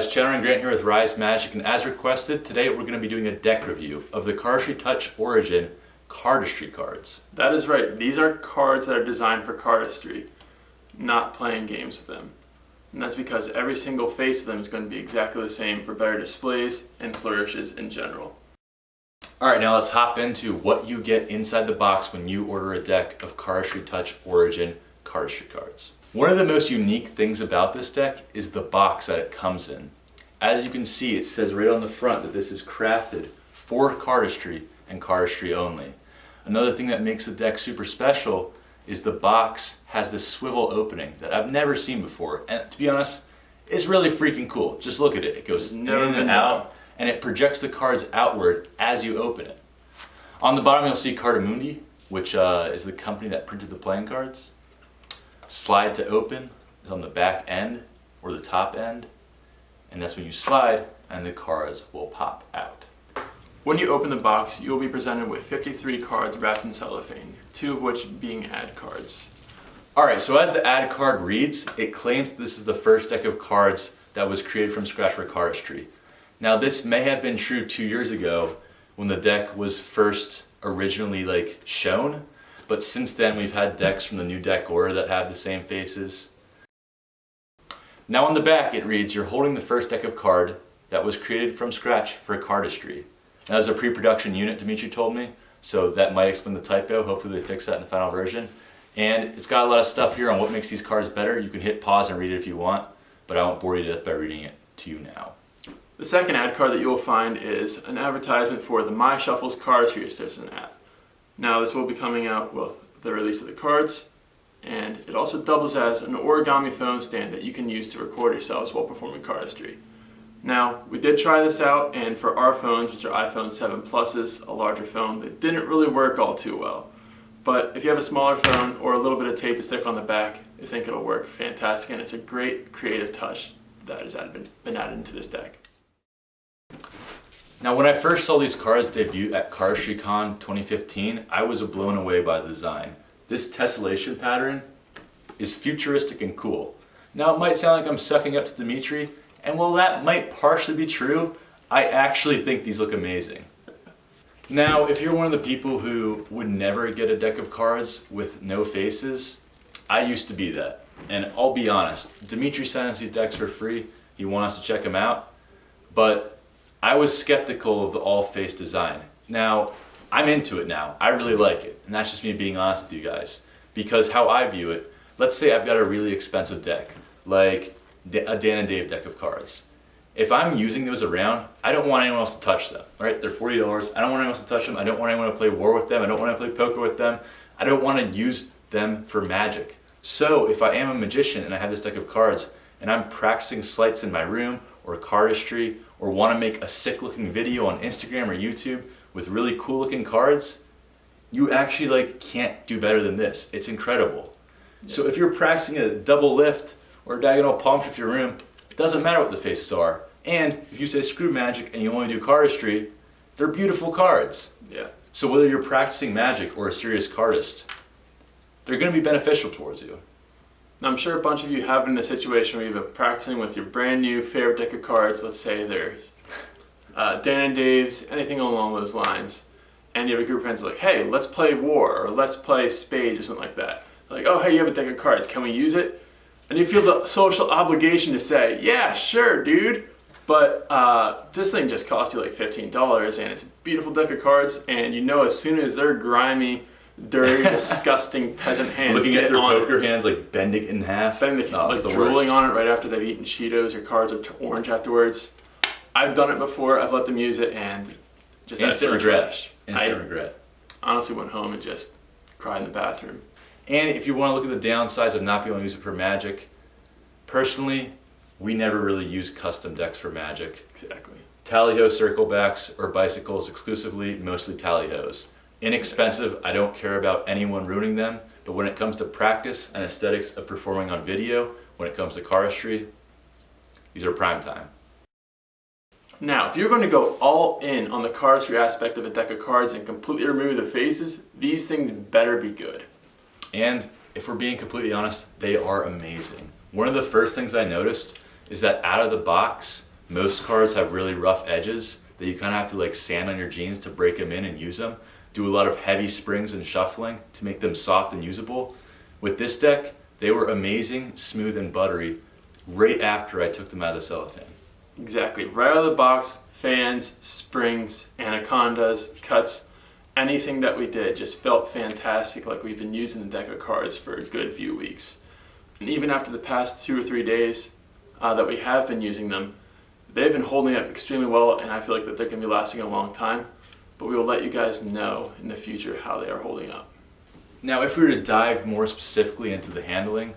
guys, Chandler and Grant here with risemagic, and as requested, today we're going to be doing a deck review of the Cardistry Touch Origin Cardistry cards. That is right. These are cards that are designed for cardistry, not playing games with them. And that's because every single face of them is going to be exactly the same for better displays and flourishes in general. Alright, now let's hop into what you get inside the box when you order a deck of Cardistry Touch Origin Cardistry cards. One of the most unique things about this deck is the box that it comes in. As you can see, it says right on the front that this is crafted for cardistry and cardistry only. Another thing that makes the deck super special is the box has this swivel opening that I've never seen before. And to be honest, it's really freaking cool. Just look at it. It goes in and out, and it projects the cards outward as you open it. On the bottom you'll see Cardamundi, which is the company that printed the playing cards. Slide to open is on the back end or the top end, and that's when you slide and the cards will pop out. When you open the box, you will be presented with 53 cards wrapped in cellophane, 2 of which being ad cards. Alright, so as the ad card reads, it claims this is the first deck of cards that was created from scratch for cardistry. Now this may have been true 2 years ago when the deck was first originally shown, but since then we've had decks from the new deck order that have the same faces. Now on the back it reads, you're holding the first deck of card that was created from scratch for cardistry. Now there's a pre-production unit, Dimitri told me, so that might explain the typo. Hopefully they fix that in the final version. And it's got a lot of stuff here on what makes these cards better. You can hit pause and read it if you want, but I won't bore you to death by reading it to you now. The second ad card that you will find is an advertisement for the My Shuffles Cardistry Assistant app. Now this will be coming out with the release of the cards, and it also doubles as an origami phone stand that you can use to record yourselves while performing cardistry. Now, we did try this out, and for our phones, which are iPhone 7 Pluses, a larger phone, that didn't really work all too well. But if you have a smaller phone or a little bit of tape to stick on the back, I think it'll work fantastic, and it's a great creative touch that has been added into this deck. Now when I first saw these cards debut at CardistryCon 2015, I was blown away by the design. This tessellation pattern is futuristic and cool. Now it might sound like I'm sucking up to Dimitri, and while that might partially be true, I actually think these look amazing. Now if you're one of the people who would never get a deck of cards with no faces, I used to be that. And I'll be honest, Dimitri sent us these decks for free. He wanted us to check them out, but I was skeptical of the all-face design. Now, I'm into it now. I really like it. And that's just me being honest with you guys. Because how I view it, let's say I've got a really expensive deck, like a Dan and Dave deck of cards. If I'm using those around, I don't want anyone else to touch them, right? They're $40. I don't want anyone else to touch them. I don't want anyone to play war with them. I don't want to play poker with them. I don't want to use them for magic. So if I am a magician and I have this deck of cards and I'm practicing sleights in my room or cardistry, or want to make a sick looking video on Instagram or YouTube with really cool looking cards, you actually can't do better than this. It's incredible. Yeah. So if you're practicing a double lift or a diagonal palm shift in your room, it doesn't matter what the faces are. And if you say screw magic and you only do cardistry, they're beautiful cards. Yeah. So whether you're practicing magic or a serious cardist, they're going to be beneficial towards you. Now, I'm sure a bunch of you have been in a situation where you've been practicing with your brand new favorite deck of cards. Let's say there's Dan and Dave's, anything along those lines. And you have a group of friends like, hey, let's play war, or let's play spades, or something like that. Like, oh, hey, you have a deck of cards, can we use it? And you feel the social obligation to say, yeah, sure, dude. But this thing just cost you like $15, and it's a beautiful deck of cards, and you know as soon as they're grimy, dirty, disgusting peasant hands looking at their poker hands, bending it in half, drooling on it right after they've eaten Cheetos, your cards are orange afterwards. I've done it before. I've let them use it, and just instant regret. Instant regret. Honestly, went home and just cried in the bathroom. And if you want to look at the downsides of not being able to use it for magic, personally, we never really use custom decks for magic. Exactly. Talley Ho circle backs or bicycles exclusively, mostly Talley Hos. Inexpensive, I don't care about anyone ruining them, but when it comes to practice and aesthetics of performing on video, when it comes to cardistry, these are prime time. Now, if you're going to go all in on the cardistry aspect of a deck of cards and completely remove the faces, these things better be good. And if we're being completely honest, they are amazing. One of the first things I noticed is that out of the box, Most cards have really rough edges that you kind of have to like sand on your jeans to break them in and use them. Do a lot of heavy springs and shuffling to make them soft and usable. With this deck, they were amazing, smooth and buttery right after I took them out of the cellophane. Exactly. Right out of the box, fans, springs, anacondas, cuts, anything that we did just felt fantastic, like we've been using the deck of cards for a good few weeks. And even after the past 2 or 3 days that we have been using them, they've been holding up extremely well, and I feel like that they're going to be lasting a long time. But we will let you guys know in the future how they are holding up. Now, if we were to dive more specifically into the handling,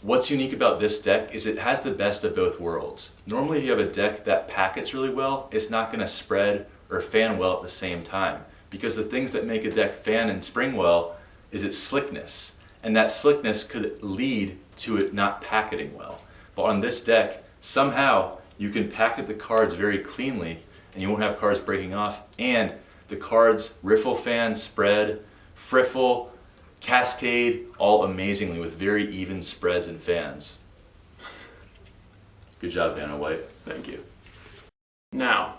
what's unique about this deck is it has the best of both worlds. Normally, if you have a deck that packets really well, it's not going to spread or fan well at the same time, because the things that make a deck fan and spring well is its slickness, and that slickness could lead to it not packeting well. But on this deck, somehow you can packet the cards very cleanly and you won't have cards breaking off, and the cards riffle, fan, spread, friffle, cascade, all amazingly with very even spreads and fans. Good job, Vanna White. Thank you. Now,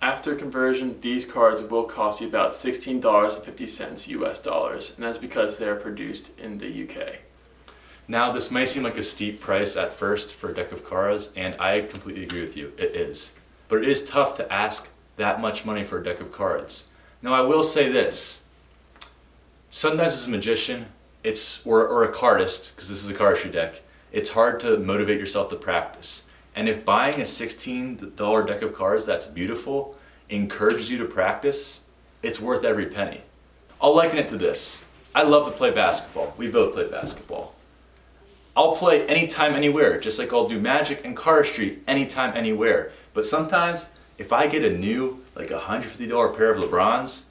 after conversion, these cards will cost you about $16.50 US dollars, and that's because they're produced in the UK. Now, this may seem like a steep price at first for a deck of cards, and I completely agree with you, it is. But it is tough to ask that much money for a deck of cards. Now, I will say this. Sometimes as a magician, or a cardist, because this is a cardistry deck, it's hard to motivate yourself to practice. And if buying a $16 deck of cards that's beautiful encourages you to practice, it's worth every penny. I'll liken it to this. I love to play basketball. We both play basketball. I'll play anytime, anywhere, just like I'll do magic and cardistry anytime, anywhere. But sometimes, if I get a new, like $150 pair of LeBrons,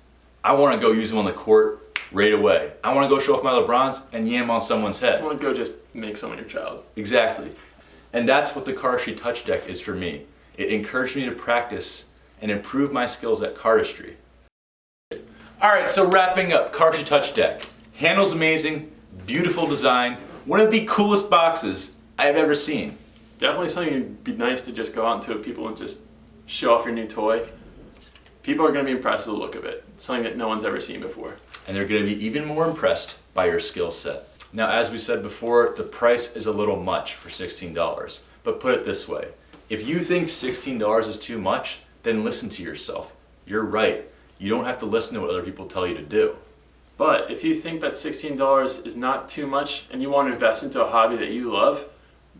I want to go use them on the court right away. I want to go show off my LeBrons and yam on someone's head. I want to go just make someone your child. Exactly. And that's what the Cardistry Touch deck is for me. It encouraged me to practice and improve my skills at cardistry. Alright, so wrapping up, Cardistry Touch deck. Handle's amazing, beautiful design, one of the coolest boxes I've ever seen. Definitely something it'd be nice to just go out into people and just show off your new toy. People are going to be impressed with the look of it. It's something that no one's ever seen before. And they're going to be even more impressed by your skill set. Now, as we said before, the price is a little much for $16. But put it this way, if you think $16 is too much, then listen to yourself. You're right. You don't have to listen to what other people tell you to do. But if you think that $16 is not too much and you want to invest into a hobby that you love,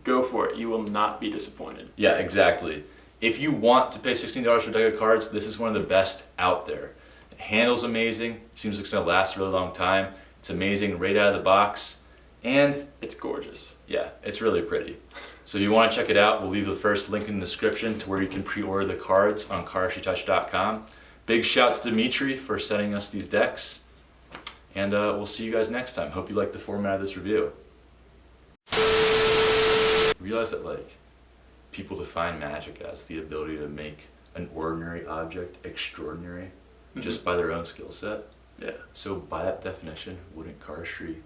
go for it. You will not be disappointed. Yeah, exactly. If you want to pay $16 for a deck of cards, this is one of the best out there. The handle's amazing. It seems like it's going to last a really long time. It's amazing right out of the box. And it's gorgeous. Yeah, it's really pretty. So if you want to check it out, we'll leave the first link in the description to where you can pre-order the cards on cardistrytouch.com. Big shout to Dimitri for sending us these decks. And we'll see you guys next time. Hope you like the format of this review. Realize that like people define magic as the ability to make an ordinary object extraordinary just by their own skill set. Yeah. So by that definition, wouldn't cardistry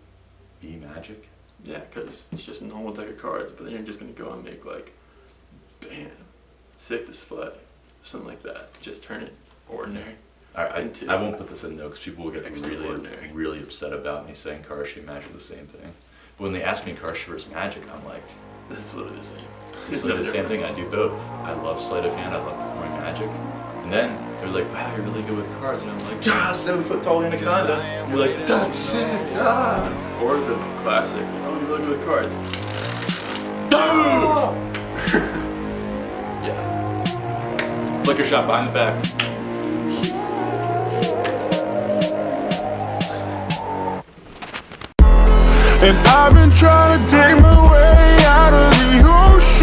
be magic? Yeah, because it's just a normal deck of cards, but then you're just going to go and make like, bam, sick display, something like that. Just turn it ordinary. I won't put this in though, because people will get Extraordinary. really upset about me saying cardistry and magic are the same thing. But when they ask me cardistry versus magic, I'm like, It's literally the same. it's literally the same thing. I do both. I love sleight of hand. I love performing magic. And then they're like, wow, you're really good with cards. And I'm like, yeah, 7 foot tall anaconda. And you're like, that's sick. Ah. Or the classic, oh, you're really good with cards. Yeah. Flicker shot behind the back. And I've been trying to dig my way out of the ocean.